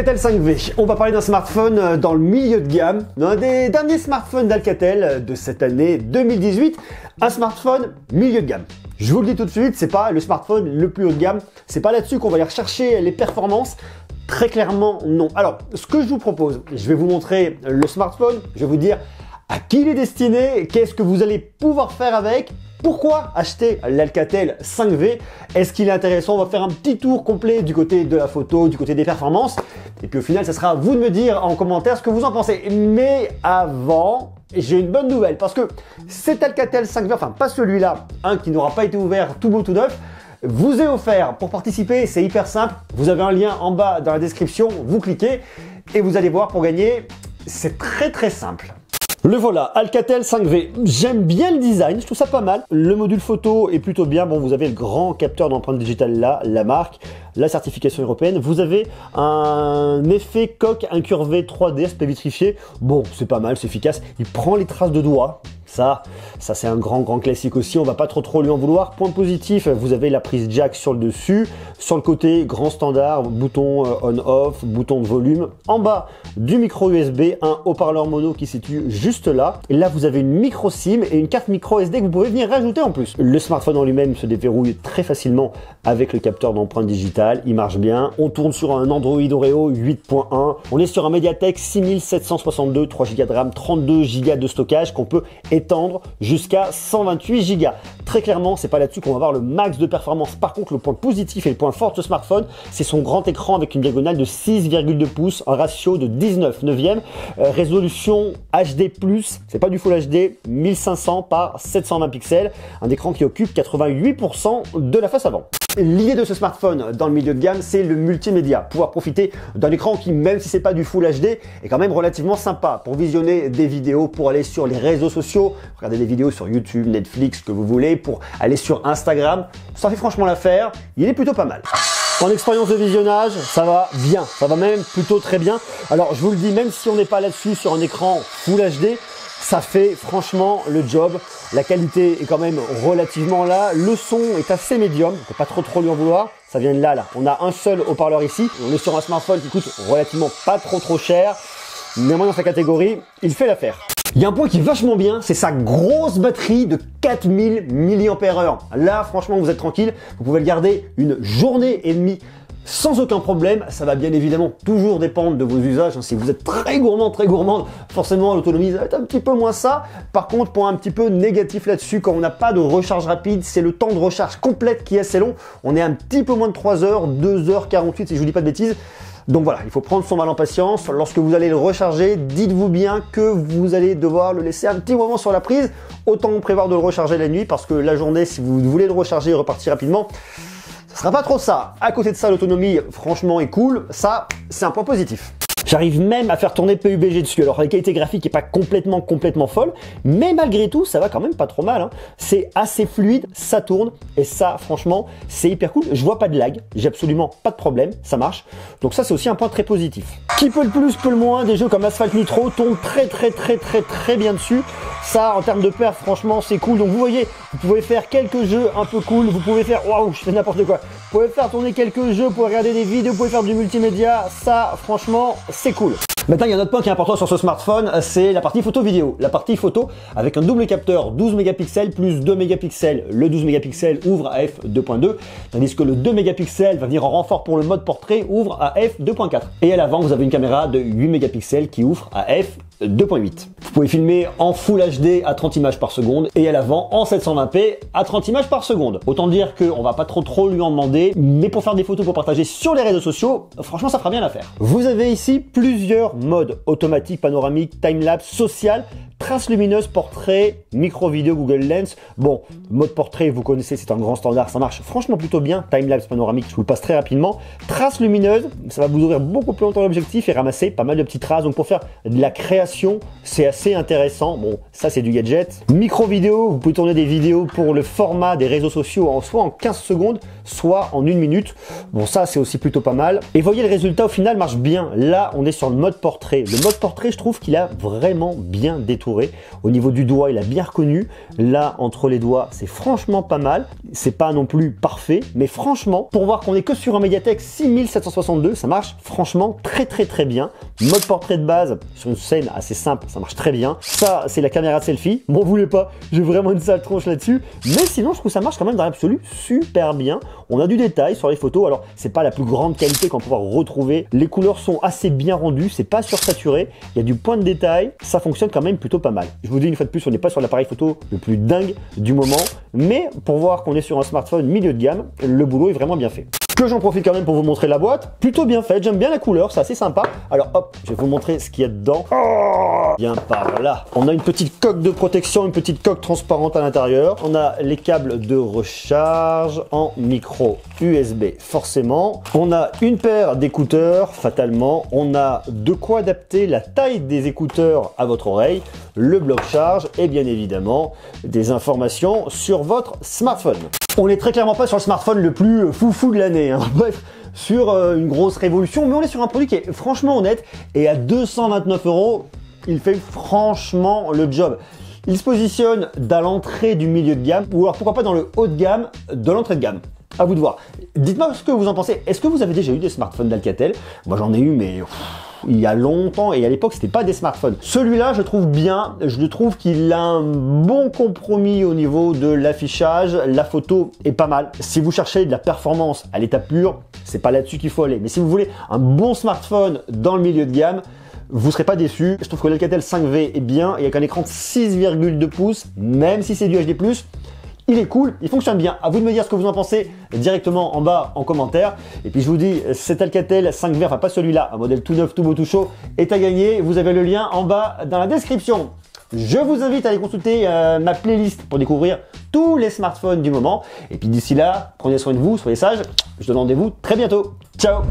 Alcatel 5V, on va parler d'un smartphone dans le milieu de gamme, d'un des derniers smartphones d'Alcatel de cette année 2018, un smartphone milieu de gamme. Je vous le dis tout de suite, c'est pas le smartphone le plus haut de gamme, c'est pas là-dessus qu'on va aller rechercher les performances, très clairement non. Alors, ce que je vous propose, je vais vous montrer le smartphone, je vais vous dire à qui il est destiné, qu'est-ce que vous allez pouvoir faire avec. Pourquoi acheter l'Alcatel 5V? Est-ce qu'il est intéressant? On va faire un petit tour complet du côté de la photo, du côté des performances. Et puis au final, ça sera à vous de me dire en commentaire ce que vous en pensez. Mais avant, j'ai une bonne nouvelle parce que cet Alcatel 5V, enfin pas celui-là, un qui n'aura pas été ouvert tout beau tout neuf, vous est offert. Pour participer, c'est hyper simple. Vous avez un lien en bas dans la description, vous cliquez et vous allez voir pour gagner. C'est très simple. Le voilà, Alcatel 5V. J'aime bien le design, je trouve ça pas mal. Le module photo est plutôt bien. Bon, vous avez le grand capteur d'empreinte digitale là, la marque, la certification européenne. Vous avez un effet coque incurvé 3D, aspect vitrifié. Bon, c'est pas mal, c'est efficace. Il prend les traces de doigts. Ça c'est un grand classique aussi, on va pas trop lui en vouloir. Point positif, vous avez la prise jack sur le dessus, sur le côté grand standard, bouton on-off, bouton de volume. En bas du micro USB, un haut-parleur mono qui se situe juste là. Et là vous avez une micro SIM et une carte micro SD que vous pouvez venir rajouter en plus. Le smartphone en lui-même se déverrouille très facilement avec le capteur d'empreinte digitale, il marche bien. On tourne sur un Android Oreo 8.1, on est sur un Mediatek 6762, 3 Go de RAM, 32 Go de stockage qu'on peut étendre jusqu'à 128 Go. Très clairement, c'est pas là-dessus qu'on va avoir le max de performance. Par contre, le point positif et le point fort de ce smartphone, c'est son grand écran avec une diagonale de 6,2 pouces, un ratio de 19/9, résolution HD+, c'est pas du Full HD, 1500 par 720 pixels, un écran qui occupe 88% de la face avant. L'idée de ce smartphone dans le milieu de gamme, c'est le multimédia. Pouvoir profiter d'un écran qui, même si c'est pas du Full HD, est quand même relativement sympa pour visionner des vidéos, pour aller sur les réseaux sociaux, regarder des vidéos sur YouTube, Netflix, que vous voulez, pour aller sur Instagram. Ça fait franchement l'affaire. Il est plutôt pas mal. En expérience de visionnage, ça va bien. Ça va même plutôt très bien. Alors, je vous le dis, même si on n'est pas là-dessus sur un écran Full HD, ça fait franchement le job. La qualité est quand même relativement là. Le son est assez médium. On peut pas trop lui en vouloir. Ça vient de là. On a un seul haut-parleur ici. On est sur un smartphone qui coûte relativement pas trop cher. Néanmoins, dans sa catégorie, il fait l'affaire. Il y a un point qui est vachement bien, c'est sa grosse batterie de 4000 mAh. Là, franchement, vous êtes tranquille. Vous pouvez le garder une journée et demie sans aucun problème. Ça va bien évidemment toujours dépendre de vos usages. Si vous êtes très gourmand, forcément l'autonomie va être un petit peu moins ça. Par contre, point un petit peu négatif là-dessus, quand on n'a pas de recharge rapide, c'est le temps de recharge complète qui est assez long. On est un petit peu moins de 3 heures, 2h48 si je vous dis pas de bêtises. Donc voilà, il faut prendre son mal en patience. Lorsque vous allez le recharger, dites-vous bien que vous allez devoir le laisser un petit moment sur la prise. Autant prévoir de le recharger la nuit parce que la journée, si vous voulez le recharger et repartir rapidement, ça sera pas trop ça. À côté de ça, l'autonomie, franchement, est cool. Ça, c'est un point positif. J'arrive même à faire tourner PUBG dessus. Alors la qualité graphique n'est pas complètement folle, mais malgré tout, ça va quand même pas trop mal, hein. C'est assez fluide, ça tourne, et ça, franchement, c'est hyper cool. Je vois pas de lag, j'ai absolument pas de problème, ça marche. Donc ça, c'est aussi un point très positif. Qui peut le plus, peut le moins, des jeux comme Asphalt Nitro tournent très bien dessus. Ça, en termes de perf, franchement, c'est cool. Donc vous voyez, vous pouvez faire quelques jeux un peu cool, vous pouvez faire, waouh, je fais n'importe quoi. Vous pouvez faire tourner quelques jeux, vous pouvez regarder des vidéos, vous pouvez faire du multimédia. Ça, franchement, c'est cool. Maintenant, il y a un autre point qui est important sur ce smartphone, c'est la partie photo-vidéo. La partie photo avec un double capteur 12 mégapixels plus 2 mégapixels. Le 12 mégapixels ouvre à f2.2, tandis que le 2 mégapixels va venir en renfort pour le mode portrait, ouvre à f2.4. Et à l'avant, vous avez une caméra de 8 mégapixels qui ouvre à f2.8. Vous pouvez filmer en Full HD à 30 images par seconde et à l'avant en 720p à 30 images par seconde. Autant dire qu'on va pas trop lui en demander, mais pour faire des photos pour partager sur les réseaux sociaux, franchement ça fera bien l'affaire. Vous avez ici plusieurs modes: automatique, panoramique, timelapse, social, trace lumineuse, portrait, micro vidéo, Google Lens. Bon, mode portrait, vous connaissez, c'est un grand standard, ça marche franchement plutôt bien. Timelapse, panoramique, je vous le passe très rapidement. Trace lumineuse, ça va vous ouvrir beaucoup plus longtemps l'objectif et ramasser pas mal de petites traces. Donc pour faire de la création, c'est assez intéressant. Bon, ça c'est du gadget. Micro vidéo, vous pouvez tourner des vidéos pour le format des réseaux sociaux en soit en 15 secondes, soit en 1 minute. Bon, ça c'est aussi plutôt pas mal. Et voyez, le résultat au final marche bien. Là, on est sur le mode portrait. Le mode portrait, je trouve qu'il a vraiment bien détouré. Au niveau du doigt, il a bien reconnu. Là, entre les doigts, c'est franchement pas mal. C'est pas non plus parfait, mais franchement, pour voir qu'on est que sur un Mediatek 6762, ça marche franchement très bien. Mode portrait de base, sur une scène assez simple, ça marche très bien. Ça, c'est la caméra de selfie. M'en voulez pas, j'ai vraiment une sale tronche là-dessus. Mais sinon, je trouve que ça marche quand même dans l'absolu super bien. On a du détail sur les photos. Alors, c'est pas la plus grande qualité qu'on peut pouvoir retrouver. Les couleurs sont assez bien rendues, c'est pas sursaturé. Il y a du point de détail. Ça fonctionne quand même plutôt pas mal. Je vous dis une fois de plus, on n'est pas sur l'appareil photo le plus dingue du moment. Mais pour voir qu'on est sur un smartphone milieu de gamme, le boulot est vraiment bien fait. Que j'en profite quand même pour vous montrer la boîte. Plutôt bien faite, j'aime bien la couleur, c'est assez sympa. Alors hop, je vais vous montrer ce qu'il y a dedans. Oh, bien par là. On a une petite coque de protection, une petite coque transparente à l'intérieur. On a les câbles de recharge en micro USB forcément. On a une paire d'écouteurs fatalement. On a de quoi adapter la taille des écouteurs à votre oreille, le bloc charge et bien évidemment des informations sur votre smartphone. On n'est très clairement pas sur le smartphone le plus foufou de l'année, hein. Bref, sur une grosse révolution, mais on est sur un produit qui est franchement honnête et à 229 €, il fait franchement le job. Il se positionne dans l'entrée du milieu de gamme ou alors pourquoi pas dans le haut de gamme de l'entrée de gamme. À vous de voir. Dites-moi ce que vous en pensez. Est-ce que vous avez déjà eu des smartphones d'Alcatel? Moi j'en ai eu, mais il y a longtemps et à l'époque c'était pas des smartphones. Celui-là je trouve bien, je trouve qu'il a un bon compromis au niveau de l'affichage, la photo est pas mal. Si vous cherchez de la performance à l'état pur, c'est pas là-dessus qu'il faut aller. Mais si vous voulez un bon smartphone dans le milieu de gamme, vous serez pas déçus. Je trouve que l'Alcatel 5V est bien et avec un écran de 6,2 pouces, même si c'est du HD+, il est cool, il fonctionne bien. À vous de me dire ce que vous en pensez directement en bas en commentaire. Et puis je vous dis, cet Alcatel 5V, enfin pas celui-là, un modèle tout neuf, tout beau, tout chaud, est à gagner. Vous avez le lien en bas dans la description. Je vous invite à aller consulter ma playlist pour découvrir tous les smartphones du moment. Et puis d'ici là, prenez soin de vous, soyez sages. Je vous donne rendez-vous très bientôt. Ciao!